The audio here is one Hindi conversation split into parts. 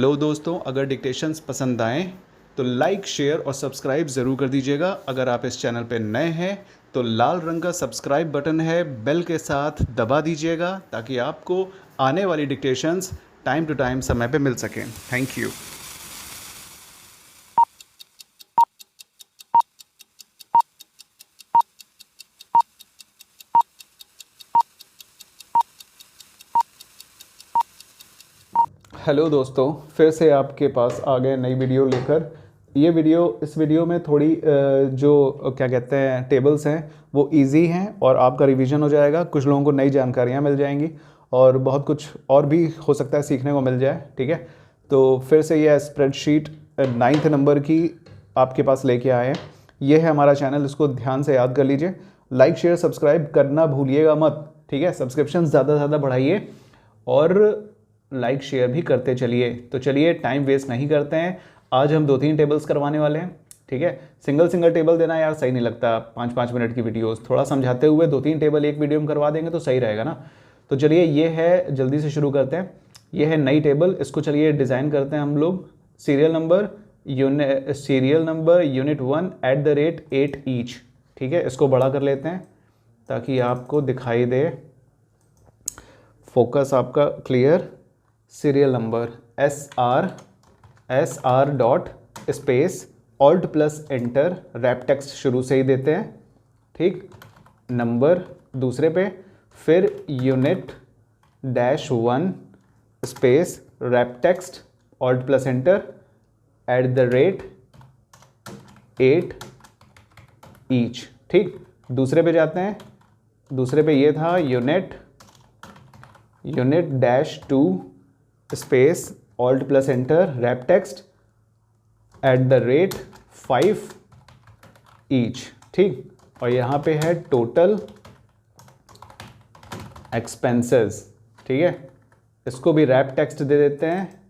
हेलो दोस्तों, अगर डिक्टेशंस पसंद आएँ तो लाइक, शेयर और सब्सक्राइब ज़रूर कर दीजिएगा। अगर आप इस चैनल पे नए हैं तो लाल रंग का सब्सक्राइब बटन है, बेल के साथ दबा दीजिएगा ताकि आपको आने वाली डिक्टेशंस टाइम टू टाइम समय पे मिल सकें। Thank you. हेलो दोस्तों, फिर से आपके पास आ गए नई वीडियो लेकर। इस वीडियो में थोड़ी जो क्या कहते हैं टेबल्स हैं वो इजी हैं और आपका रिवीजन हो जाएगा। कुछ लोगों को नई जानकारियाँ मिल जाएंगी और बहुत कुछ और भी हो सकता है सीखने को मिल जाए। ठीक है, तो फिर से ये स्प्रेडशीट 9th नंबर की आपके पास लेके आए हैं। ये है हमारा चैनल, इसको ध्यान से याद कर लीजिए। लाइक, शेयर, सब्सक्राइब करना भूलिएगा मत। ठीक है, सब्सक्रिप्शन ज़्यादा से ज़्यादा बढ़ाइए और लाइक शेयर भी करते चलिए। तो चलिए टाइम वेस्ट नहीं करते हैं, आज हम 2-3 टेबल्स करवाने वाले हैं। ठीक है, सिंगल टेबल देना यार सही नहीं लगता। 5-5 मिनट की वीडियोस थोड़ा समझाते हुए 2-3 टेबल एक वीडियो में करवा देंगे तो सही रहेगा ना। तो चलिए ये है, जल्दी से शुरू करते हैं। ये है नई टेबल, इसको चलिए डिज़ाइन करते हैं हम लोग। Serial number unit 1 @8 each. ठीक है, इसको बड़ा कर लेते हैं ताकि आपको दिखाई दे, फोकस आपका clear. Serial number SR dot space alt plus enter, wrap text शुरू से ही देते हैं। ठीक, नंबर दूसरे पे, फिर unit -1 space wrap text alt plus enter @8 each. ठीक, दूसरे पे जाते हैं। दूसरे पे ये था unit -2 space alt plus enter wrap text @5 each. ठीक, और यहाँ पे है टोटल एक्सपेंसेस। ठीक है, इसको भी रैप टेक्स्ट दे देते हैं।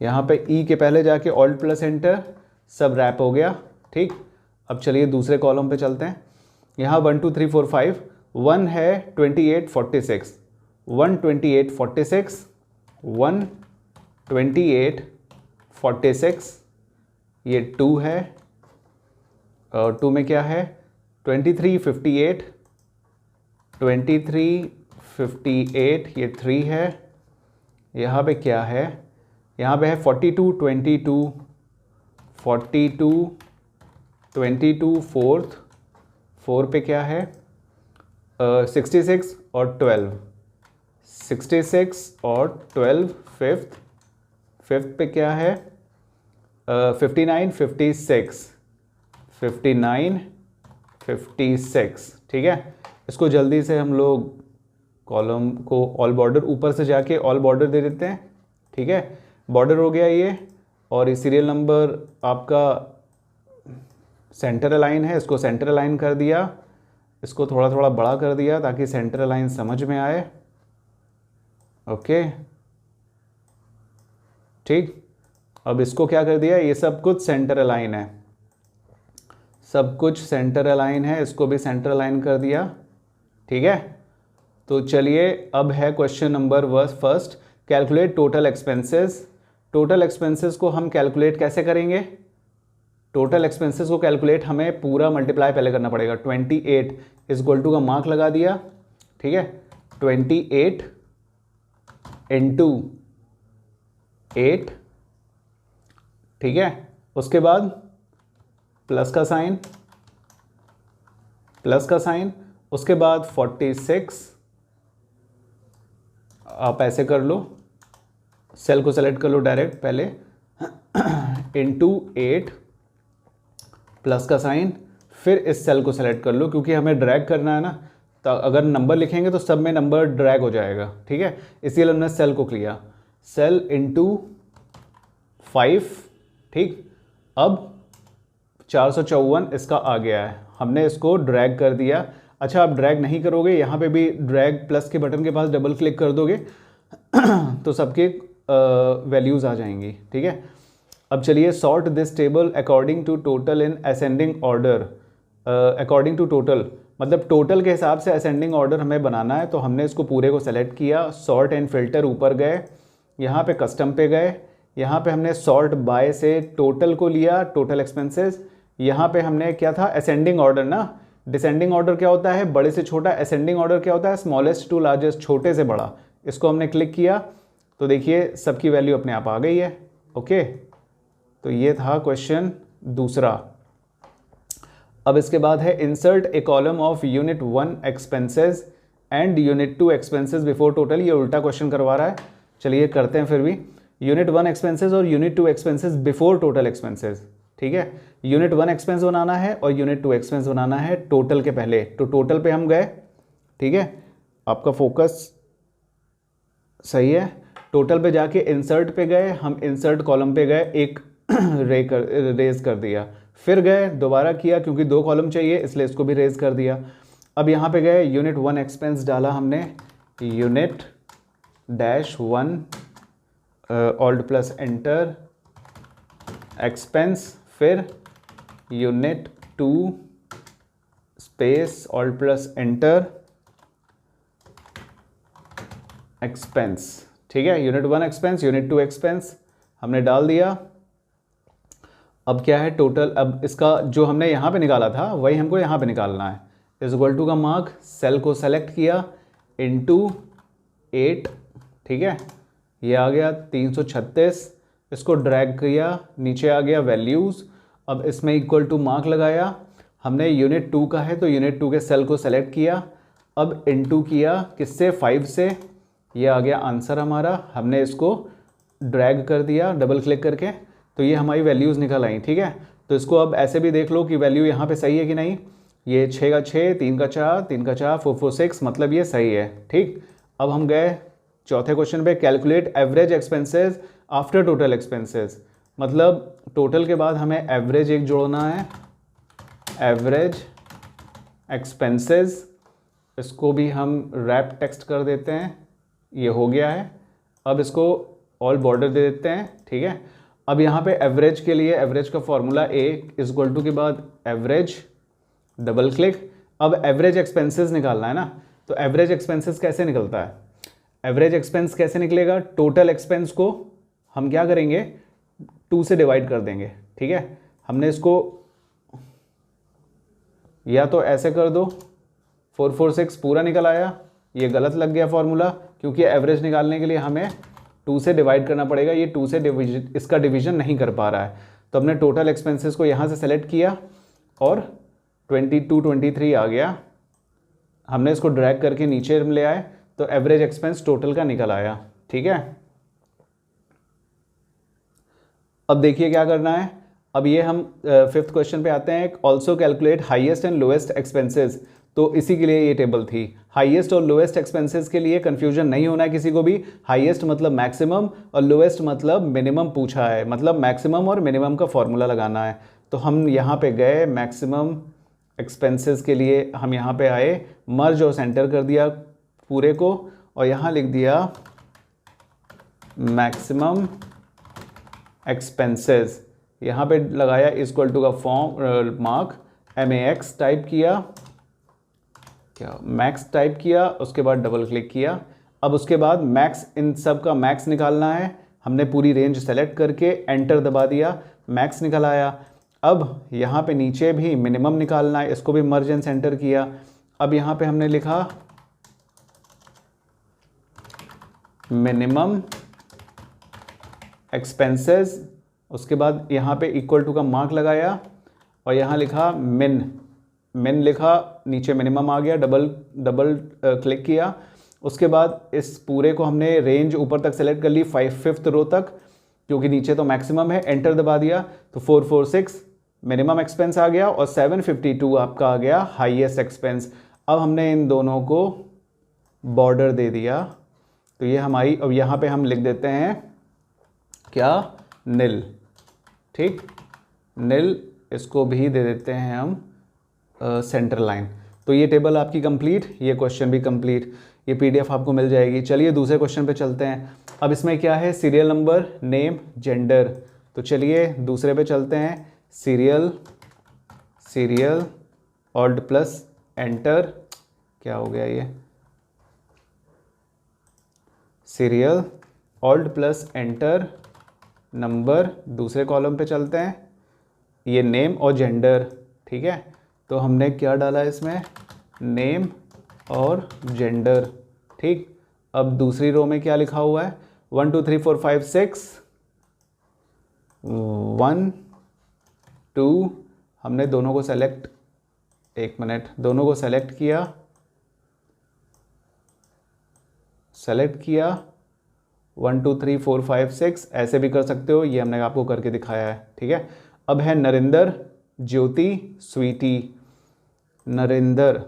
यहाँ पे ई के पहले जाके ऑल्ट प्लस एंटर, सब रैप हो गया। ठीक, अब चलिए दूसरे कॉलम पे चलते हैं। यहाँ 1 2 3 4 5 1 है 2846, 12846, 12846। ये 2 है और 2 में क्या है 2358, 2358 ये 3 है। यहाँ पे क्या है, यहाँ पे है 42 22, 42 22 4 पे क्या है 66 और 12, 66 और 12 फिफ्थ पे क्या है 59 56, 59 56। ठीक है, इसको जल्दी से हम लोग कॉलम को ऑल बॉर्डर, ऊपर से जाके ऑल बॉर्डर दे देते हैं। ठीक है, बॉर्डर हो गया ये। और ये सीरियल नंबर आपका सेंटर अलाइन है, इसको सेंटर अलाइन कर दिया। इसको थोड़ा थोड़ा बड़ा कर दिया ताकि सेंटर अलाइन समझ में आए। ओके, ठीक, अब इसको क्या कर दिया, ये सब कुछ सेंटर अलाइन है, सब कुछ सेंटर अलाइन है, इसको भी सेंटर अलाइन कर दिया। ठीक है, तो चलिए अब है question number first, calculate total expenses. Total expenses को हम कैलकुलेट कैसे करेंगे, टोटल एक्सपेंसेस को कैलकुलेट हमें पूरा मल्टीप्लाई पहले करना पड़ेगा। 28 इज इक्वल टू का मार्क लगा दिया। ठीक है, 28 इंटू 8। ठीक है, उसके बाद प्लस का साइन, उसके बाद 46। आप ऐसे कर लो, सेल को सेलेक्ट कर लो डायरेक्ट पहले, इंटू 8 प्लस का साइन, फिर इस सेल को सेलेक्ट कर लो क्योंकि हमें ड्रैग करना है ना, तो अगर नंबर लिखेंगे तो सब में नंबर ड्रैग हो जाएगा। ठीक है, इसीलिए हमने सेल को किया, सेल इंटू 5। ठीक, अब 454 इसका आ गया है, हमने इसको ड्रैग कर दिया। अच्छा, आप ड्रैग नहीं करोगे, यहाँ पे भी ड्रैग प्लस के बटन के पास डबल क्लिक कर दोगे तो सबके वैल्यूज़ आ जाएंगी। ठीक है, अब चलिए sort this table according to total in ascending order. According to total मतलब टोटल के हिसाब से असेंडिंग ऑर्डर हमें बनाना है, तो हमने इसको पूरे को सेलेक्ट किया, सॉर्ट एंड फिल्टर ऊपर गए, यहाँ पे कस्टम पे गए, यहाँ पे हमने सॉर्ट बाय से टोटल को लिया, टोटल एक्सपेंसेस। यहाँ पे हमने क्या था, असेंडिंग ऑर्डर ना, डिसेंडिंग ऑर्डर क्या होता है, बड़े से छोटा, असेंडिंग ऑर्डर क्या होता है, स्मॉलेस्ट टू लार्जेस्ट, छोटे से बड़ा। इसको हमने क्लिक किया तो देखिए सबकी वैल्यू अपने आप आ गई है। ओके, तो ये था क्वेश्चन दूसरा। अब इसके बाद है insert A column of unit 1 expenses and unit 2 expenses before total. ये उल्टा क्वेश्चन करवा रहा है, चलिए करते हैं फिर भी। यूनिट 1 एक्सपेंसेस और unit 2 expenses before total expenses, ठीक है। यूनिट 1 एक्सपेंस बनाना है और यूनिट 2 एक्सपेंस बनाना है टोटल के पहले। तो टोटल पे हम गए, ठीक है, आपका फोकस सही है। टोटल पे जाके इंसर्ट पे गए, हम इंसर्ट कॉलम पे गए, एक रेज कर दिया, फिर गए दोबारा किया क्योंकि 2 कॉलम चाहिए इसलिए इसको भी रेज कर दिया। अब यहाँ पे गए, यूनिट 1 एक्सपेंस डाला हमने, unit -1 alt plus enter expense, फिर unit 2 space alt plus enter expense, ठीक है। यूनिट 1 एक्सपेंस, यूनिट 2 एक्सपेंस हमने डाल दिया। अब क्या है टोटल, अब इसका जो हमने यहाँ पे निकाला था वही हमको यहाँ पे निकालना है। इज इक्वल टू का मार्क, सेल को सेलेक्ट किया, इनटू 8, ठीक है, ये आ गया 336। इसको ड्रैग किया, नीचे आ गया वैल्यूज़। अब इसमें इक्वल टू मार्क लगाया, हमने यूनिट 2 का है तो यूनिट 2 के सेल को सेलेक्ट किया। अब इनटू किया किससे, 5 से, ये आ गया आंसर हमारा। हमने इसको ड्रैग कर दिया डबल क्लिक करके, तो ये हमारी वैल्यूज़ निकल आई, ठीक है। तो इसको अब ऐसे भी देख लो कि वैल्यू यहाँ पे सही है कि नहीं। ये 6 का 6, 3 का 4, 3 का 4, 4 4 6, मतलब ये सही है, ठीक। अब हम गए चौथे क्वेश्चन पे, calculate average expenses after total expenses. मतलब टोटल के बाद हमें एवरेज एक जोड़ना है, एवरेज एक्सपेंसेस। इसको भी हम रैप टेक्स्ट कर देते हैं, ये हो गया है। अब इसको ऑल बॉर्डर दे देते हैं, ठीक है। अब यहाँ पे एवरेज के लिए एवरेज का formula A is equal to के बाद एवरेज, डबल क्लिक। अब एवरेज एक्सपेंसेस निकालना है ना, तो एवरेज एक्सपेंसेस कैसे निकलता है, एवरेज एक्सपेंस कैसे निकलेगा, टोटल एक्सपेंस को हम क्या करेंगे, 2 से डिवाइड कर देंगे, ठीक है। हमने इसको या तो ऐसे कर दो, 446 पूरा निकल आया, ये गलत लग गया फॉर्मूला क्योंकि एवरेज निकालने के लिए हमें 2 से डिवाइड करना पड़ेगा, ये 2 से डिवीजन, इसका डिवीजन नहीं कर पा रहा है। तो हमने टोटल एक्सपेंसेस को यहाँ से सेलेक्ट किया और 22 23 आ गया, हमने इसको ड्रैग करके नीचे ले आए तो एवरेज एक्सपेंस टोटल का निकल आया, ठीक है। अब देखिए क्या करना है, अब ये हम 5th क्वेश्चन पे आते हैं, also calculate highest and lowest expenses. तो इसी के लिए ये टेबल थी, हाईएस्ट और लोएस्ट एक्सपेंसेस के लिए कंफ्यूजन नहीं होना है किसी को भी। हाईएस्ट मतलब मैक्सिमम और लोएस्ट मतलब मिनिमम पूछा है, मतलब मैक्सिमम और मिनिमम का फॉर्मूला लगाना है। तो हम यहाँ पे गए, मैक्सिमम एक्सपेंसेस के लिए हम यहाँ पे आए, मर्ज और सेंटर कर दिया पूरे को और यहाँ लिख दिया मैक्सिमम एक्सपेंसेस, यहाँ पे लगाया इक्वल टू का फॉर्म मार्क, MAX टाइप किया, क्या मैक्स टाइप किया, उसके बाद डबल क्लिक किया। अब उसके बाद मैक्स, इन सब का मैक्स निकालना है, हमने पूरी रेंज सेलेक्ट करके एंटर दबा दिया, मैक्स निकल आया। अब यहाँ पे नीचे भी मिनिमम निकालना है, इसको भी मर्ज एंड सेंटर किया। अब यहाँ पे हमने लिखा मिनिमम एक्सपेंसेस, उसके बाद यहाँ पे इक्वल टू का मार्क लगाया और यहाँ लिखा मिन लिखा, नीचे मिनिमम आ गया, डबल क्लिक किया। उसके बाद इस पूरे को हमने रेंज ऊपर तक सेलेक्ट कर ली, 5th रो तक, क्योंकि नीचे तो मैक्सिमम है, एंटर दबा दिया तो 446 मिनिमम एक्सपेंस आ गया और 752 आपका आ गया हाईएस्ट एक्सपेंस। अब हमने इन दोनों को बॉर्डर दे दिया, तो ये हमारी, अब यहाँ पे हम लिख देते हैं क्या, नील, ठीक, नील, इसको भी दे देते हैं हम सेंटर लाइन। तो ये टेबल आपकी कंप्लीट, ये क्वेश्चन भी कंप्लीट, ये PDF आपको मिल जाएगी। चलिए दूसरे क्वेश्चन पे चलते हैं। अब इसमें क्या है, सीरियल नंबर, नेम, जेंडर। तो चलिए दूसरे पे चलते हैं, सीरियल ऑल्ट प्लस एंटर, क्या हो गया ये, serial alt plus enter number, दूसरे कॉलम पे चलते हैं, ये नेम और जेंडर, ठीक है। तो हमने क्या डाला इसमें, नेम और जेंडर, ठीक। अब दूसरी रो में क्या लिखा हुआ है, 1 2 3 4 5 6, 1 2, हमने दोनों को सेलेक्ट, एक मिनट, दोनों को सेलेक्ट किया, सेलेक्ट किया, 1 2 3 4 5 6, ऐसे भी कर सकते हो, ये हमने आपको करके दिखाया है, ठीक है। अब है नरेंद्र, ज्योति, स्वीटी, नरेंद्र,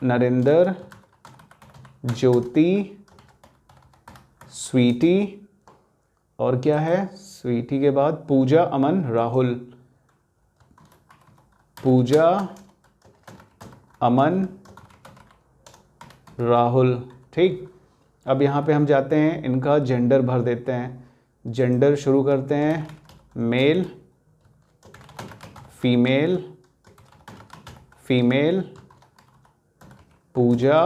नरेंद्र, ज्योति, स्वीटी, और क्या है, स्वीटी के बाद पूजा, अमन, राहुल, पूजा, अमन, राहुल, ठीक। अब यहाँ पे हम जाते हैं, इनका जेंडर भर देते हैं, जेंडर शुरू करते हैं, मेल, फीमेल, फीमेल, पूजा,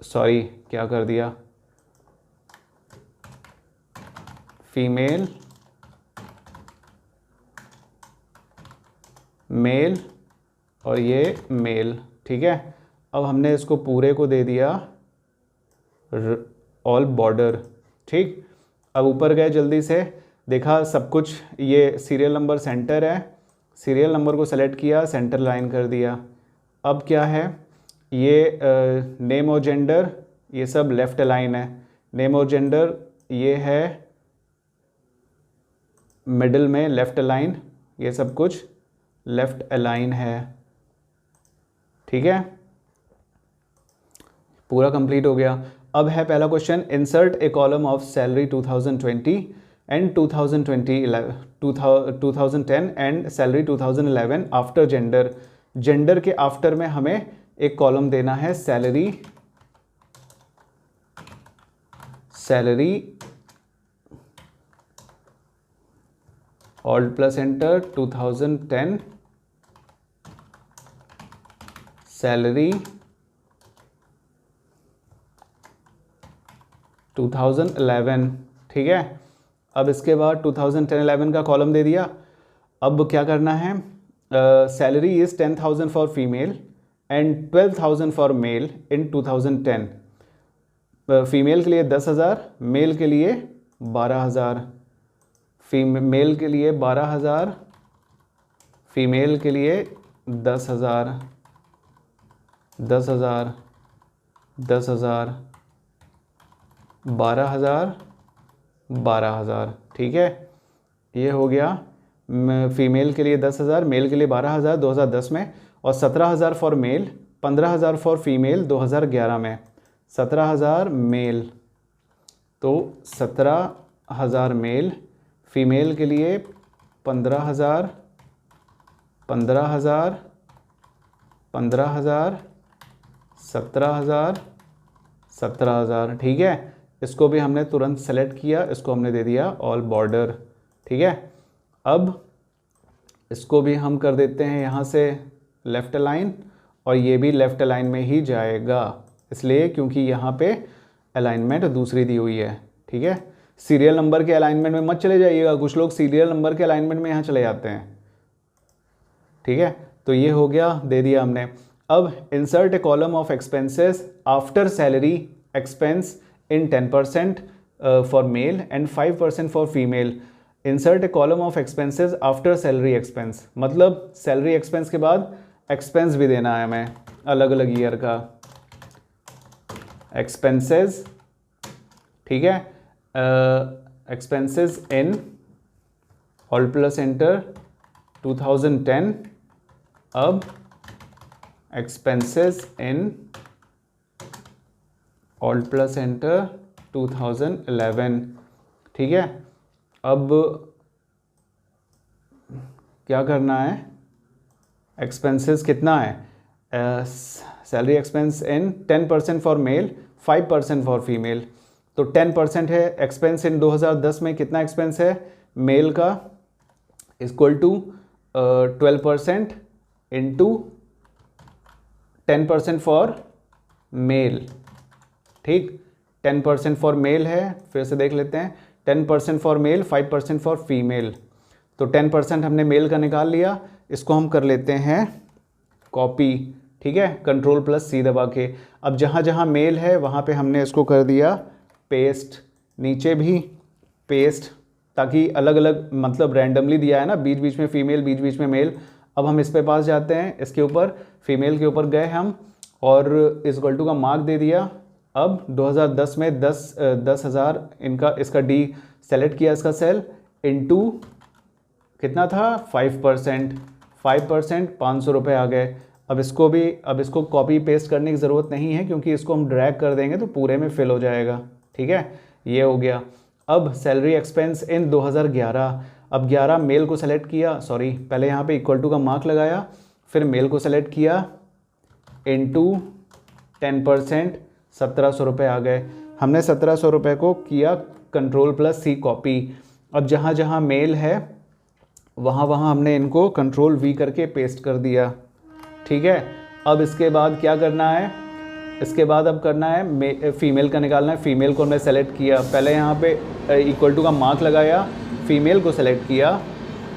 सॉरी क्या कर दिया, फीमेल, मेल, और ये मेल, ठीक है। अब हमने इसको पूरे को दे दिया ऑल बॉर्डर, ठीक। अब ऊपर गए जल्दी से, देखा सब कुछ, ये सीरियल नंबर सेंटर है, सीरियल नंबर को सेलेक्ट किया, सेंटर लाइन कर दिया। अब क्या है, ये नेम और जेंडर, ये सब लेफ्ट अलाइन है, नेम और जेंडर ये है मिडिल में लेफ्ट अलाइन, ये सब कुछ लेफ्ट अलाइन है, ठीक है, पूरा कंप्लीट हो गया। अब है पहला question, insert A column of salary 2020 and 2010 and salary 2011 after gender. Gender के आफ्टर में हमें एक कॉलम देना है salary, salary, alt plus enter 2010, salary 2011, ठीक है। अब इसके बाद 2010-11 का कॉलम दे दिया। अब क्या करना है, salary is 10,000 for female and 12,000 for male in 2010। Female के लिए 10,000, मेल के लिए 12,000, मेल के लिए 12,000, फीमेल के लिए 10,000, 10,000, 10,000, 12,000, 12,000, ठीक है। ये हो गया फीमेल के लिए 10,000, मेल के लिए 12,000 2010 में, और 17,000 फॉर मेल, 15,000 फॉर फीमेल 2011 में, 17,000 मेल, तो 17,000 मेल, फीमेल के लिए 15,000, 15,000, 15,000, 17,000, 17,000, ठीक है। इसको भी हमने तुरंत सेलेक्ट किया, इसको हमने दे दिया ऑल बॉर्डर, ठीक है। अब इसको भी हम कर देते हैं यहाँ से लेफ़्ट अलाइन, और ये भी लेफ़्ट अलाइन में ही जाएगा, इसलिए क्योंकि यहाँ पे अलाइनमेंट दूसरी दी हुई है, ठीक है। सीरियल नंबर के अलाइनमेंट में मत चले जाइएगा, कुछ लोग सीरियल नंबर के अलाइनमेंट में यहाँ चले जाते हैं, ठीक है। तो ये हो गया, दे दिया हमने। अब insert A column of expenses after salary expense in 10% for male and 5% for female. Insert A column of expenses after salary expense, मतलब सैलरी एक्सपेंस के बाद एक्सपेंस भी देना है हमें अलग अलग ईयर का, एक्सपेंसेस, ठीक है। Expenses in all plus enter 2010, अब एक्सपेंसेस इन ऑल्ट प्लस एंटर 2011, ठीक है। अब क्या करना है, एक्सपेंसेस कितना है, salary expense in 10% for mail, 5% for female, तो 10% है एक्सपेंस इन 2010 में, कितना एक्सपेंस है मेल का, equal to 12% into 10% for male, ठीक। 10% फॉर मेल है, फिर से देख लेते हैं, 10% फॉर मेल, 5% फॉर फीमेल। तो 10% हमने मेल का निकाल लिया, इसको हम कर लेते हैं कॉपी, ठीक है, Ctrl+C दबा के। अब जहाँ जहाँ मेल है वहाँ पे हमने इसको कर दिया पेस्ट, नीचे भी पेस्ट, ताकि अलग अलग मतलब रैंडमली दिया है ना, बीच बीच में फीमेल, बीच बीच में मेल। अब हम इस पे पास जाते हैं, इसके ऊपर फीमेल के ऊपर गए हम और इस इक्वल टू का मार्क दे दिया। अब 2010 में 10,000 इनका, इसका डी सेलेक्ट किया, इसका सेल इनटू कितना था 5%, 5% ₹500 आ गए। अब इसको कॉपी पेस्ट करने की ज़रूरत नहीं है क्योंकि इसको हम ड्रैग कर देंगे तो पूरे में फिल हो जाएगा, ठीक है, ये हो गया। अब सैलरी एक्सपेंस इन 2011, अब 11 मेल को सेलेक्ट किया, सॉरी पहले यहाँ पे इक्वल टू का मार्क लगाया, फिर मेल को सेलेक्ट किया इनटू 10%, ₹1,700 आ गए। हमने ₹1,700 को किया Ctrl+C कॉपी। अब जहाँ जहाँ मेल है वहाँ वहाँ हमने इनको Ctrl+V करके पेस्ट कर दिया, ठीक है। अब इसके बाद क्या करना है, इसके बाद अब करना है फीमेल का निकालना है। फीमेल को हमने सेलेक्ट किया, पहले यहाँ पे इक्वल टू का मार्क लगाया, फीमेल को सेलेक्ट किया,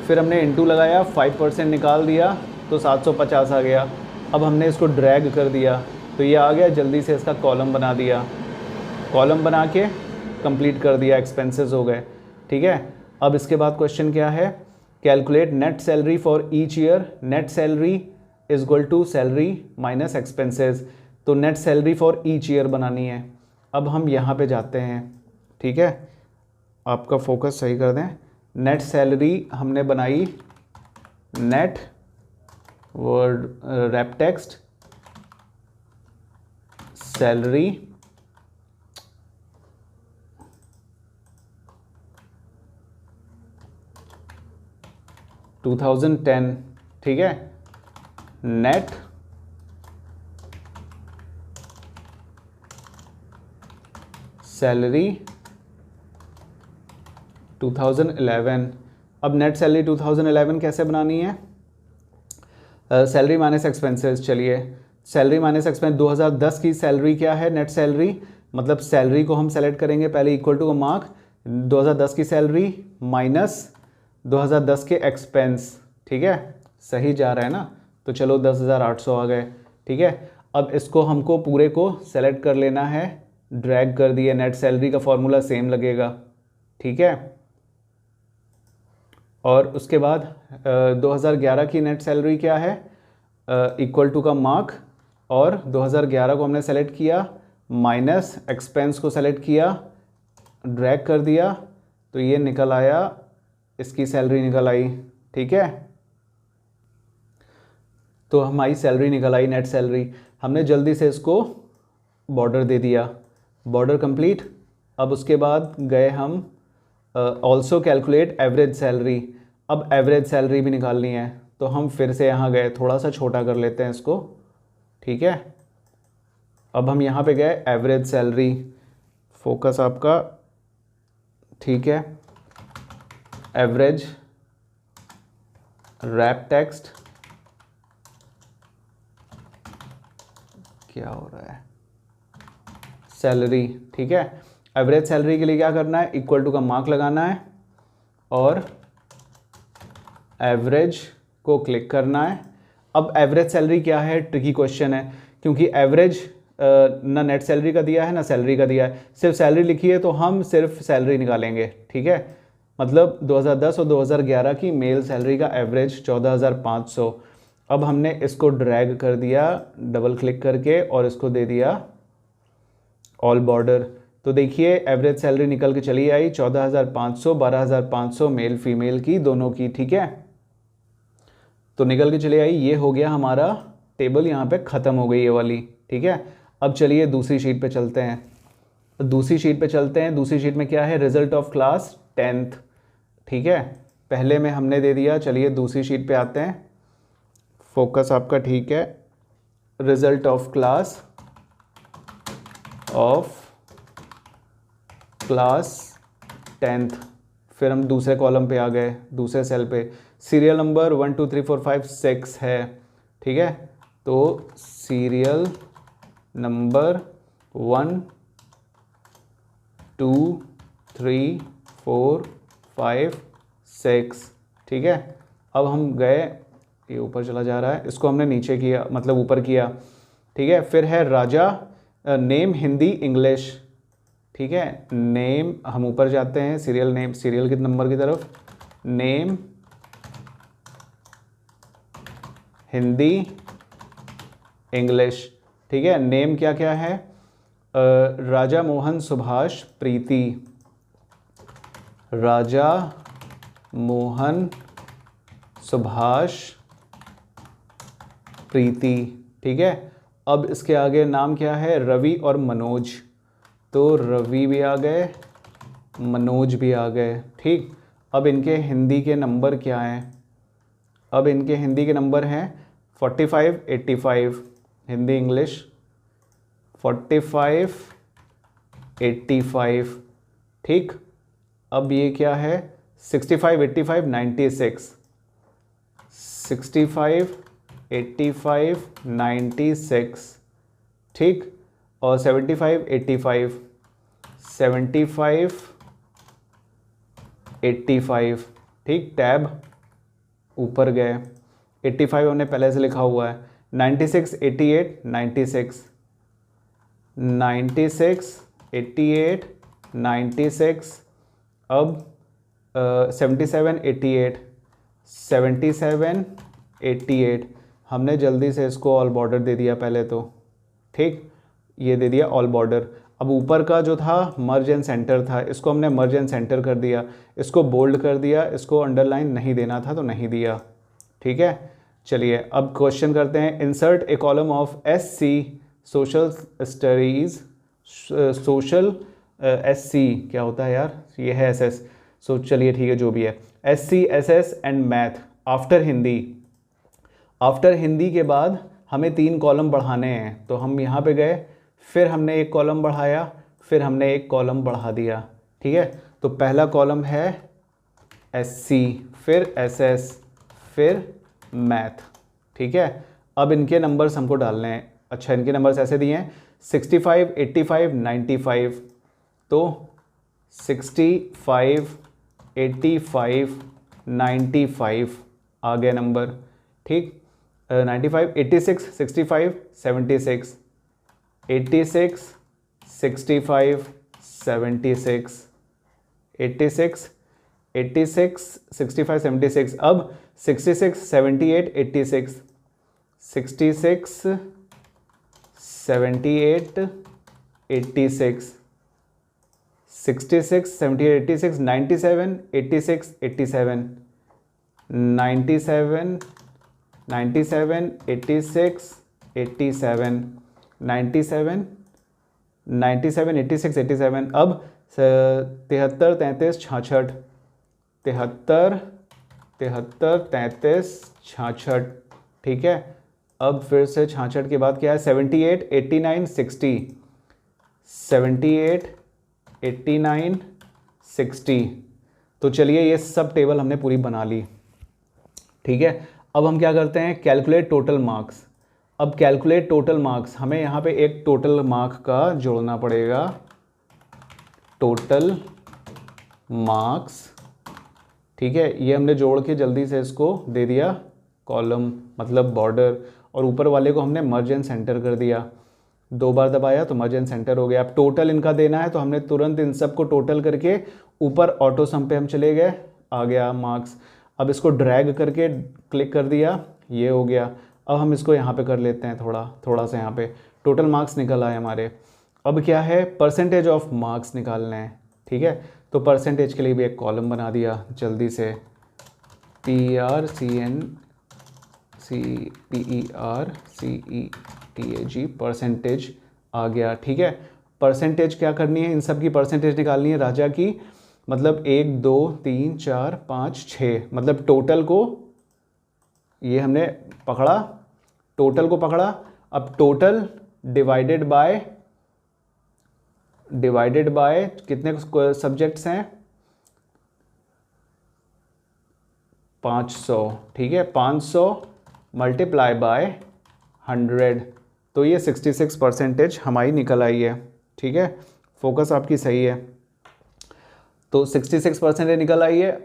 फिर हमने इनटू लगाया, 5% निकाल दिया तो 750 आ गया। अब हमने इसको ड्रैग कर दिया तो ये आ गया, जल्दी से इसका कॉलम बना दिया, कॉलम बना के कंप्लीट कर दिया, एक्सपेंसेस हो गए, ठीक है। अब इसके बाद क्वेश्चन क्या है, calculate net salary for each year, net salary is equal to salary minus expenses. तो net salary for each year बनानी है। अब हम यहाँ पे जाते हैं, ठीक है, आपका फोकस सही कर दें। नेट सैलरी हमने बनाई, net word wrap text salary $2010, ठीक है, नेट सैलरी 2011। अब नेट सैलरी 2011 कैसे बनानी है, सैलरी माइनस एक्सपेंसेस। चलिए सैलरी माइनस एक्सपेंस, 2010 की सैलरी क्या है, नेट सैलरी, मतलब सैलरी को हम सेलेक्ट करेंगे पहले इक्वल टू का मार्क, 2010 की सैलरी माइनस 2010 के एक्सपेंस, ठीक है, सही जा रहा है ना। तो चलो 10,800 आ गए, ठीक है। अब इसको हमको पूरे को सेलेक्ट कर लेना है, ड्रैग कर दिए, नेट सैलरी का फॉर्मूला सेम लगेगा, ठीक है। और उसके बाद 2011 की नेट सैलरी क्या है, इक्वल टू का मार्क, और 2011 को हमने सेलेक्ट किया, माइनस एक्सपेंस को सेलेक्ट किया, ड्रैग कर दिया तो ये निकल आया, इसकी सैलरी निकल आई, ठीक है। तो हमारी सैलरी निकल आई, नेट सैलरी। हमने जल्दी से इसको बॉर्डर दे दिया, बॉर्डर कंप्लीट। अब उसके बाद गए हम ऑल्सो कैलकुलेट एवरेज सैलरी। अब एवरेज सैलरी भी निकालनी है तो हम फिर से यहाँ गए, थोड़ा सा छोटा कर लेते हैं इसको, ठीक है। अब हम यहाँ पे गए एवरेज सैलरी, फोकस आपका, ठीक है, एवरेज रैप टेक्स्ट, क्या हो रहा है, सैलरी, ठीक है। एवरेज सैलरी के लिए क्या करना है, इक्वल टू का मार्क लगाना है और एवरेज को क्लिक करना है। अब एवरेज सैलरी क्या है, ट्रिकी क्वेश्चन है क्योंकि एवरेज ना नेट सैलरी का दिया है ना सैलरी का दिया है, सिर्फ सैलरी लिखी है तो हम सिर्फ सैलरी निकालेंगे, ठीक है। मतलब 2010 और 2011 की मेल सैलरी का एवरेज 14,500। अब हमने इसको ड्रैग कर दिया डबल क्लिक करके और इसको दे दिया ऑल बॉर्डर। तो देखिए एवरेज सैलरी निकल के चली आई 14,500, 12,500 मेल फीमेल की दोनों की, ठीक है। तो निकल के चले आई, ये हो गया हमारा टेबल, यहाँ पे ख़त्म हो गई ये वाली, ठीक है। अब चलिए दूसरी शीट पे चलते हैं। दूसरी शीट पे चलते हैं, दूसरी शीट में क्या है, रिजल्ट ऑफ क्लास 10th, ठीक है। पहले में हमने दे दिया, चलिए दूसरी शीट पे आते हैं, फोकस आपका ठीक है, रिजल्ट ऑफ क्लास 10th। फिर हम दूसरे कॉलम पे आ गए, दूसरे सेल पे, सीरियल नंबर 1 2 3 4 5 6 है, ठीक है। तो सीरियल नंबर 1 2 3 4 5 6। ठीक है, अब हम गए, ये ऊपर चला जा रहा है, इसको हमने नीचे किया मतलब ऊपर किया। ठीक है, फिर है राजा, नेम हिंदी इंग्लिश। ठीक है, नेम हम ऊपर जाते हैं, सीरियल नेम, सीरियल के नंबर की तरफ, नेम हिंदी इंग्लिश। ठीक है, नेम क्या क्या है, राजा मोहन सुभाष प्रीति, राजा मोहन सुभाष प्रीति। ठीक है, अब इसके आगे नाम क्या है, रवि और मनोज, तो रवि भी आ गए, मनोज भी आ गए। ठीक, अब इनके हिंदी के नंबर क्या हैं, अब इनके हिंदी के नंबर हैं 45 85, हिंदी इंग्लिश 45 85। ठीक, अब ये क्या है 65 85 96, 65 85 96। ठीक, और 75 85 75 85। ठीक, टैब ऊपर गए, 85 हमने पहले से लिखा हुआ है, 96 88 96 96 88 96। अब 77 88 77 88, हमने जल्दी से इसको ऑल बॉर्डर दे दिया पहले तो। ठीक, ये दे दिया ऑल बॉर्डर। अब ऊपर का जो था मर्ज एंड सेंटर था, इसको हमने मर्ज एंड सेंटर कर दिया, इसको बोल्ड कर दिया, इसको अंडरलाइन नहीं देना था तो नहीं दिया। ठीक है, चलिए अब क्वेश्चन करते हैं। Insert A column of SC social studies, social SC क्या होता है यार, ये है SS, सो चलिए ठीक है जो भी है, SC SS and math after Hindi. After Hindi के बाद हमें 3 कॉलम बढ़ाने हैं, तो हम यहाँ पे गए, फिर हमने एक कॉलम बढ़ाया, फिर हमने एक कॉलम बढ़ा दिया। ठीक है, तो पहला कॉलम है SC, फिर SS, फिर मैथ। ठीक है, अब इनके नंबर्स हमको डालने हैं। अच्छा, इनके नंबर्स ऐसे दिए हैं 65 85 95, तो 65 85 95 आ गया नंबर। ठीक, 95 86 65 76 86 65 76 86 86 65 76। अब 66 78 86 66 78 86 66 78 86 97 86 87 97 97 86 87 97 97 86 87। अब 73 33 66 73 33 33 66। ठीक है, अब फिर से 66 के बाद क्या है 78 89 60 78 89 60। तो चलिए ये सब टेबल हमने पूरी बना ली। ठीक है, अब हम क्या करते हैं, कैलकुलेट टोटल मार्क्स। अब कैलकुलेट टोटल मार्क्स, हमें यहाँ पे एक टोटल मार्क का जोड़ना पड़ेगा, टोटल मार्क्स। ठीक है, ये हमने जोड़ के जल्दी से इसको दे दिया कॉलम मतलब बॉर्डर, और ऊपर वाले को हमने मर्ज एंड सेंटर कर दिया, 2 बार दबाया तो मर्ज एंड सेंटर हो गया। अब टोटल इनका देना है तो हमने तुरंत इन सब को टोटल करके ऊपर ऑटो सम पे हम चले गए, आ गया मार्क्स। अब इसको ड्रैग करके क्लिक कर दिया, ये हो गया। अब हम इसको यहाँ पे कर लेते हैं, थोड़ा सा यहाँ पे टोटल मार्क्स निकल आए हमारे। अब क्या है, परसेंटेज ऑफ मार्क्स निकालने हैं। ठीक है, तो परसेंटेज के लिए भी एक कॉलम बना दिया जल्दी से, PRCENTAG परसेंटेज आ गया। ठीक है, परसेंटेज क्या करनी है, इन सब की परसेंटेज निकालनी है राजा की, मतलब 1 2 3 4 5 6, मतलब टोटल को ये हमने पकड़ा, टोटल को पकड़ा। अब टोटल डिवाइडेड बाय कितने सब्जेक्ट्स हैं, 500। ठीक है, 500 मल्टीप्लाई बाय 100, तो ये 66 परसेंटेज हमारी निकल आई है। ठीक है, फोकस आपकी सही है। तो 66% निकल आई है,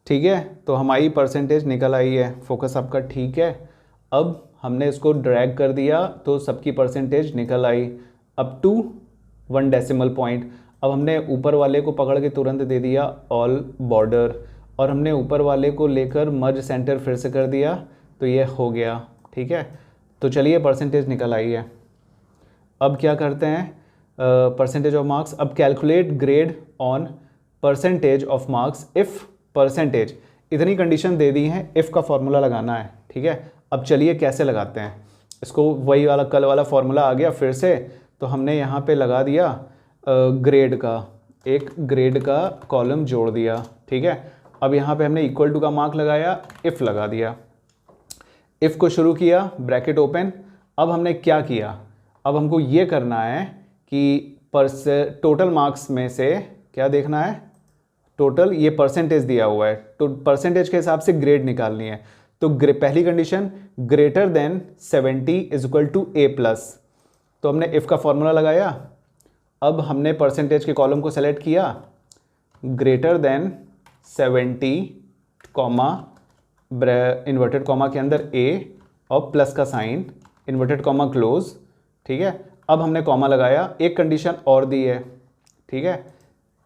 ठीक है। तो हमारी परसेंटेज निकल आई है, फोकस आपका ठीक है। अब हमने इसको ड्रैग कर दिया तो सबकी परसेंटेज निकल आई अप टू 1 डेसिमल पॉइंट। अब हमने ऊपर वाले को पकड़ के तुरंत दे दिया ऑल बॉर्डर, और हमने ऊपर वाले को लेकर मर्ज सेंटर फिर से कर दिया, तो ये हो गया, ठीक है। तो चलिए परसेंटेज निकल आई है। अब क्या करते हैं, परसेंटेज ऑफ मार्क्स। अब calculate grade on percentage of marks if percentage, इतनी कंडीशन दे दी है, इफ़ का फॉर्मूला लगाना है, ठीक है। अब चलिए कैसे लगाते हैं इसको, वही वाला कल वाला फॉर्मूला आ गया फिर से। तो हमने यहाँ पे लगा दिया ग्रेड का, एक ग्रेड का कॉलम जोड़ दिया, ठीक है। अब यहाँ पे हमने इक्वल टू का मार्क लगाया, इफ़ लगा दिया, इफ़ को शुरू किया, ब्रैकेट ओपन। अब हमने क्या किया, अब हमको ये करना है कि टोटल मार्क्स में से क्या देखना है, टोटल ये परसेंटेज दिया हुआ है, तो परसेंटेज के हिसाब से ग्रेड निकालनी है। तो पहली condition greater than 70 is equal to A plus, तो हमने इफ़ का फॉर्मूला लगाया। अब हमने परसेंटेज के कॉलम को सेलेक्ट किया, greater than 70 comma inverted comma के अंदर ए और प्लस का साइन, इन्वर्टेड कॉमा क्लोज, ठीक है। अब हमने कॉमा लगाया, एक कंडीशन और दी है, ठीक है,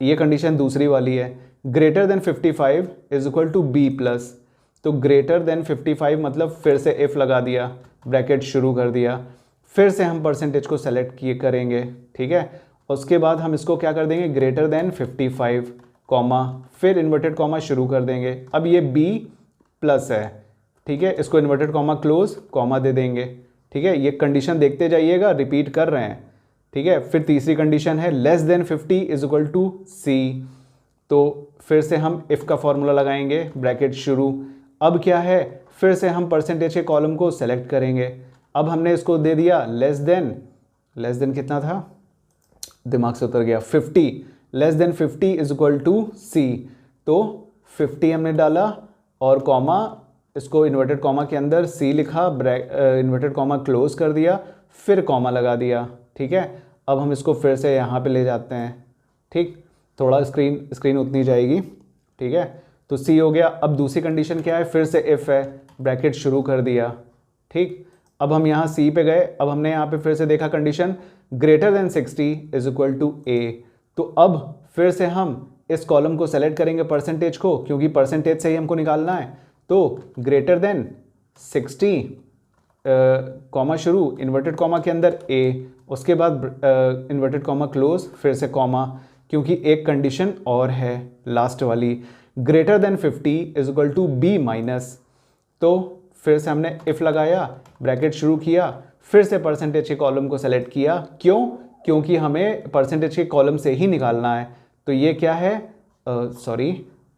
ये कंडीशन दूसरी वाली है, greater than 55 is equal to B plus. तो ग्रेटर देन 55 मतलब फिर से इफ़ लगा दिया, ब्रैकेट शुरू कर दिया, फिर से हम परसेंटेज को सेलेक्ट किए करेंगे, ठीक है। उसके बाद हम इसको क्या कर देंगे, ग्रेटर देन 55 कॉमा, फिर इन्वर्टेड कॉमा शुरू कर देंगे। अब ये बी प्लस है, ठीक है, इसको इन्वर्टेड कॉमा क्लोज कॉमा दे देंगे, ठीक है। ये कंडीशन देखते जाइएगा, रिपीट कर रहे हैं, ठीक है। फिर तीसरी कंडीशन है less than 50 is equal to C, तो फिर से हम इफ़ का फॉर्मूला लगाएंगे, ब्रैकेट शुरू। अब क्या है, फिर से हम परसेंटेज के कॉलम को सेलेक्ट करेंगे। अब हमने इसको दे दिया लेस देन कितना था, दिमाग से उतर गया, 50, less than 50 is equal to C, तो 50 हमने डाला और कॉमा, इसको इन्वर्टेड कॉमा के अंदर सी लिखा, इन्वर्टेड कॉमा क्लोज कर दिया, फिर कॉमा लगा दिया, ठीक है। अब हम इसको फिर से यहाँ पे ले जाते हैं, ठीक, थोड़ा स्क्रीन उतनी जाएगी, ठीक है। तो सी हो गया। अब दूसरी कंडीशन क्या है, फिर से इफ़ है, ब्रैकेट शुरू कर दिया, ठीक। अब हम यहाँ सी पे गए, अब हमने यहाँ पे फिर से देखा condition greater than 60 is equal to A, तो अब फिर से हम इस कॉलम को सेलेक्ट करेंगे परसेंटेज को, क्योंकि परसेंटेज से ही हमको निकालना है। तो ग्रेटर देन 60 कॉमा शुरू, इन्वर्टेड कॉमा के अंदर ए, उसके बाद इन्वर्टेड कॉमा क्लोज, फिर से कॉमा, क्योंकि एक कंडीशन और है लास्ट वाली, greater than 50 is equal to B minus. तो फिर से हमने इफ़ लगाया, ब्रैकेट शुरू किया, फिर से परसेंटेज के कॉलम को सेलेक्ट किया, क्यों, क्योंकि हमें परसेंटेज के कॉलम से ही निकालना है। तो ये क्या है,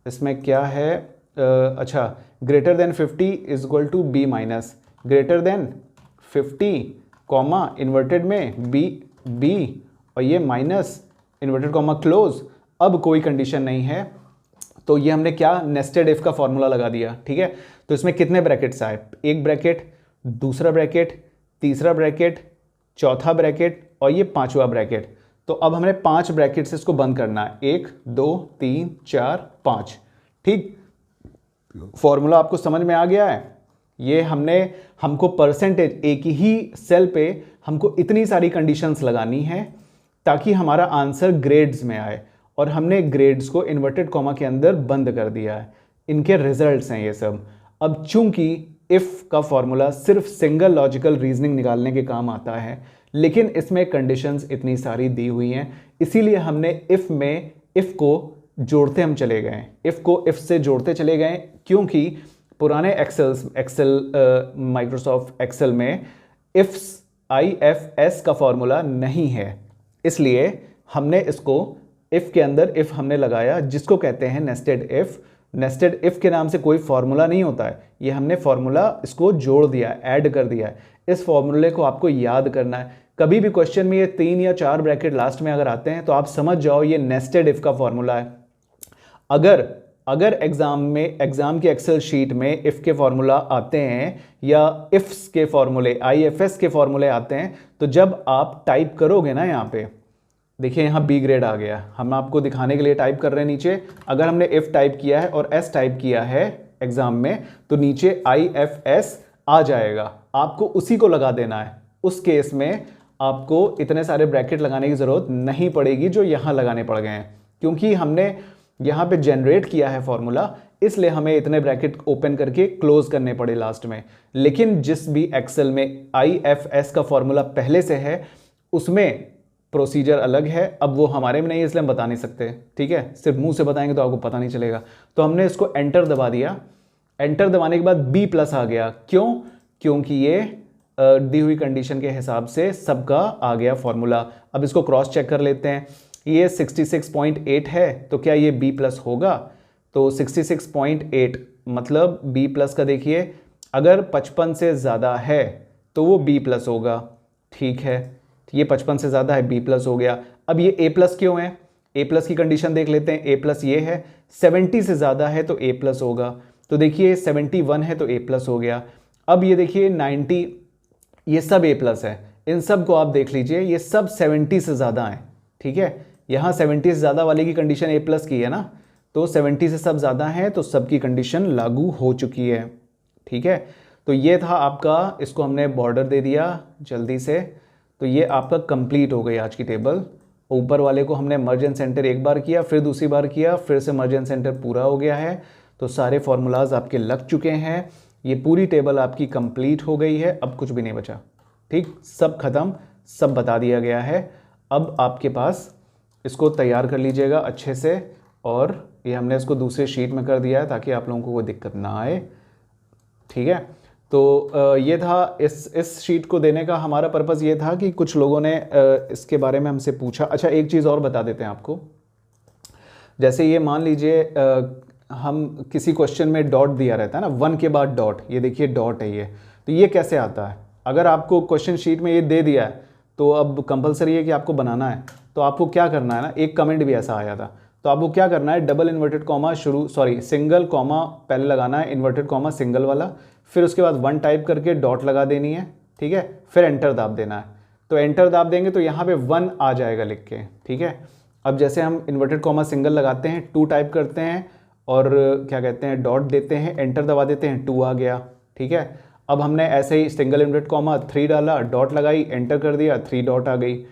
इसमें क्या है, अच्छा, greater than 50 is equal to B minus, greater than 50 comma inverted में बी और ये माइनस इन्वर्टेड कॉमा क्लोज। अब कोई कंडीशन नहीं है, तो ये हमने क्या, नेस्टेड इफ का फॉर्मूला लगा दिया, ठीक है। तो इसमें कितने ब्रैकेट्स आए, एक ब्रैकेट, दूसरा ब्रैकेट, तीसरा ब्रैकेट, चौथा ब्रैकेट और ये पांचवा ब्रैकेट। तो अब हमने 5 ब्रैकेट से इसको बंद करना है, 1 2 3 4 5, ठीक। फॉर्मूला आपको समझ में आ गया है। ये हमको परसेंटेज, एक ही सेल पे हमको इतनी सारी कंडीशंस लगानी है ताकि हमारा आंसर ग्रेड्स में आए, और हमने ग्रेड्स को इन्वर्टेड कॉमा के अंदर बंद कर दिया है। इनके रिजल्ट्स हैं ये सब। अब चूंकि इफ़ का फॉर्मूला सिर्फ सिंगल लॉजिकल रीजनिंग निकालने के काम आता है, लेकिन इसमें कंडीशंस इतनी सारी दी हुई हैं, इसीलिए हमने इफ़ में इफ़ को जोड़ते हम चले गए, इफ़ को इफ़ से जोड़ते चले गए, क्योंकि पुराने माइक्रोसॉफ्ट एक्सेल में IFS का फॉर्मूला नहीं है, इसलिए हमने इसको इफ़ के अंदर इफ़ हमने लगाया, जिसको कहते हैं नेस्टेड इफ़। नेस्टेड इफ़ के नाम से कोई फॉर्मूला नहीं होता है, ये हमने फॉर्मूला इसको जोड़ दिया, ऐड कर दिया है। इस फॉर्मूले को आपको याद करना है। कभी भी क्वेश्चन में ये 3 या 4 ब्रैकेट लास्ट में अगर आते हैं तो आप समझ जाओ ये नेस्टेड इफ़ का फॉर्मूला है। अगर एग्जाम के एक्सेल शीट में इफ़ के फॉर्मूला आते हैं या इफ्स के फॉर्मूले, IFS के फॉर्मूले आते हैं, तो जब आप टाइप करोगे ना यहाँ पे, देखिए यहाँ बी ग्रेड आ गया। हम आपको दिखाने के लिए टाइप कर रहे हैं नीचे। अगर हमने इफ टाइप किया है और एस टाइप किया है एग्जाम में तो नीचे IFS आ जाएगा, आपको उसी को लगा देना है। उस केस में आपको इतने सारे ब्रैकेट लगाने की ज़रूरत नहीं पड़ेगी जो यहाँ लगाने पड़ गए हैं, क्योंकि हमने यहाँ पे जनरेट किया है फॉर्मूला, इसलिए हमें इतने ब्रैकेट ओपन करके क्लोज करने पड़े लास्ट में। लेकिन जिस भी एक्सेल में IFS का फॉर्मूला पहले से है उसमें प्रोसीजर अलग है। अब वो हमारे में नहीं है इसलिए हम बता नहीं सकते, ठीक है। सिर्फ मुंह से बताएंगे तो आपको पता नहीं चलेगा। तो हमने इसको एंटर दबा दिया। एंटर दबाने के बाद B+ आ गया। क्यों? क्योंकि ये दी हुई कंडीशन के हिसाब से सबका आ गया फॉर्मूला। अब इसको क्रॉस चेक कर लेते हैं। ये 66.8 है तो क्या ये B+ होगा? तो 66.8 मतलब B+ का देखिए, अगर 55 से ज़्यादा है तो वो B+ होगा, ठीक है। ये 55 से ज़्यादा है, B+ हो गया। अब ये A+ क्यों है? A+ की कंडीशन देख लेते हैं। A+ ये है, 70 से ज़्यादा है तो A+ होगा। तो देखिए 71 है तो A+ हो गया। अब ये देखिए 90, ये सब A+ है। इन सब को आप देख लीजिए, ये सब 70 से ज़्यादा हैं, ठीक है। यहाँ 70 से ज़्यादा वाले की कंडीशन A+ की है ना, तो 70 से सब ज़्यादा है तो सबकी कंडीशन लागू हो चुकी है, ठीक है। तो ये था आपका, इसको हमने बॉर्डर दे दिया जल्दी से। तो ये आपका कंप्लीट हो गई आज की टेबल। ऊपर वाले को हमने मर्ज एंड सेंटर एक बार किया, फिर दूसरी बार किया, फिर से मर्ज एंड सेंटर पूरा हो गया है। तो सारे फॉर्मूलाज आपके लग चुके हैं। ये पूरी टेबल आपकी कंप्लीट हो गई है। अब कुछ भी नहीं बचा, ठीक, सब खत्म, सब बता दिया गया है। अब आपके पास इसको तैयार कर लीजिएगा अच्छे से। और ये हमने इसको दूसरे शीट में कर दिया है ताकि आप लोगों को कोई दिक्कत ना आए, ठीक है। तो ये था, इस शीट को देने का हमारा पर्पज़ ये था कि कुछ लोगों ने इसके बारे में हमसे पूछा। अच्छा, एक चीज़ और बता देते हैं आपको। जैसे ये मान लीजिए हम किसी क्वेश्चन में डॉट दिया रहता है ना, 1 के बाद डॉट, ये देखिए डॉट है ये। तो ये कैसे आता है? अगर आपको क्वेश्चन शीट में ये दे दिया है तो अब कंपलसरी है कि आपको बनाना है। तो आपको क्या करना है ना, एक कमेंट भी ऐसा आया था, तो आपको क्या करना है, double inverted comma single comma पहले लगाना है, इन्वर्टेड कॉमा सिंगल वाला, फिर उसके बाद 1 टाइप करके डॉट लगा देनी है, ठीक है। फिर एंटर दाब देना है। तो एंटर दाब देंगे तो यहाँ पे 1 आ जाएगा लिख के, ठीक है। अब जैसे हम इन्वर्टेड कॉमा सिंगल लगाते हैं, 2 टाइप करते हैं और क्या कहते हैं डॉट देते हैं, एंटर दबा देते हैं, 2 आ गया, ठीक है। अब हमने ऐसे ही सिंगल इन्वर्टेड कॉमा 3 डाला, डॉट लगाई, एंटर कर दिया, 3 डॉट आ गई।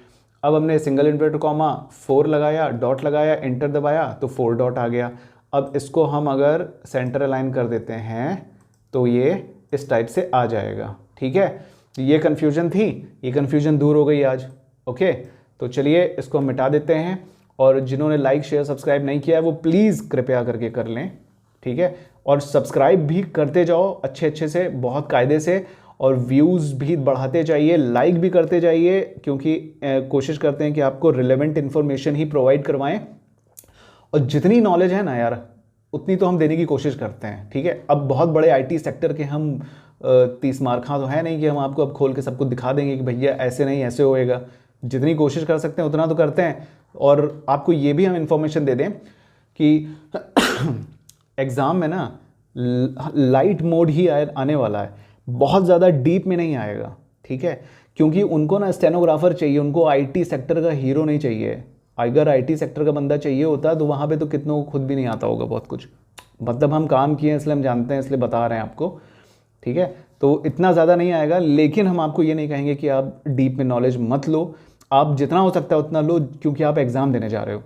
अब हमने सिंगल इन्वर्टेड कॉमा 4 लगाया, डॉट लगाया, एंटर दबाया तो 4 डॉट आ गया। अब इसको हम अगर सेंटर अलाइन कर देते हैं तो ये इस टाइप से आ जाएगा, ठीक है। ये कन्फ्यूजन थी, ये कन्फ्यूजन दूर हो गई आज, ओके। तो चलिए इसको हम मिटा देते हैं। और जिन्होंने लाइक शेयर सब्सक्राइब नहीं किया है वो प्लीज़ कृपया करके कर लें, ठीक है। और सब्सक्राइब भी करते जाओ अच्छे अच्छे से, बहुत कायदे से, और व्यूज़ भी बढ़ाते जाइए, लाइक भी करते जाइए, क्योंकि कोशिश करते हैं कि आपको रिलेवेंट इन्फॉर्मेशन ही प्रोवाइड करवाएं। और जितनी नॉलेज है ना यार, उतनी तो हम देने की कोशिश करते हैं, ठीक है। अब बहुत बड़े IT सेक्टर के हम 30 मार्खा तो है नहीं कि हम आपको अब खोल के सब कुछ दिखा देंगे कि भैया ऐसे नहीं ऐसे होएगा। जितनी कोशिश कर सकते हैं उतना तो करते हैं। और आपको ये भी हम इंफॉर्मेशन दे दें कि एग्ज़ाम में ना लाइट मोड ही आने वाला है, बहुत ज़्यादा डीप में नहीं आएगा, ठीक है। क्योंकि उनको ना स्टेनोग्राफर चाहिए, उनको IT सेक्टर का हीरो नहीं चाहिए। अगर IT सेक्टर का बंदा चाहिए होता तो वहाँ पे तो कितनों को खुद भी नहीं आता होगा बहुत कुछ। मतलब हम काम किए हैं इसलिए हम जानते हैं, इसलिए बता रहे हैं आपको, ठीक है। तो इतना ज़्यादा नहीं आएगा, लेकिन हम आपको ये नहीं कहेंगे कि आप डीप में नॉलेज मत लो। आप जितना हो सकता है उतना लो, क्योंकि आप एग्ज़ाम देने जा रहे हो।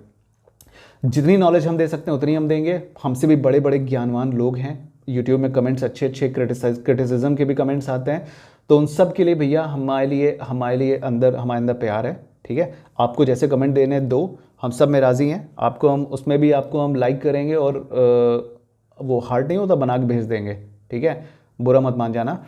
जितनी नॉलेज हम दे सकते हैं उतनी हम देंगे। हमसे भी बड़े बड़े ज्ञानवान लोग हैं। यूट्यूब में कमेंट्स अच्छे अच्छे क्रिटिसिज्म के भी कमेंट्स आते हैं, तो उन सब के लिए भैया हमारे अंदर प्यार है, ठीक है। आपको जैसे कमेंट देने दो, हम सब में राज़ी हैं। आपको हम उसमें भी आपको हम लाइक करेंगे और वो हार्ट नहीं होता बना के भेज देंगे, ठीक है। बुरा मत मान जाना।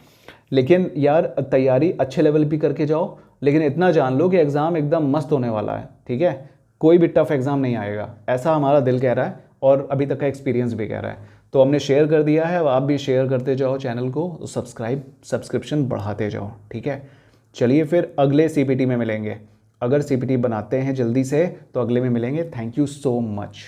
लेकिन यार तैयारी अच्छे लेवल पे करके जाओ, लेकिन इतना जान लो कि एग्ज़ाम एकदम मस्त होने वाला है, ठीक है। कोई भी टफ एग्ज़ाम नहीं आएगा, ऐसा हमारा दिल कह रहा है और अभी तक का एक्सपीरियंस भी कह रहा है। तो हमने शेयर कर दिया है, अब आप भी शेयर करते जाओ चैनल को, सब्सक्रिप्शन बढ़ाते जाओ, ठीक है। चलिए फिर अगले CPT में मिलेंगे। अगर CPT बनाते हैं जल्दी से तो अगले में मिलेंगे। Thank you so much.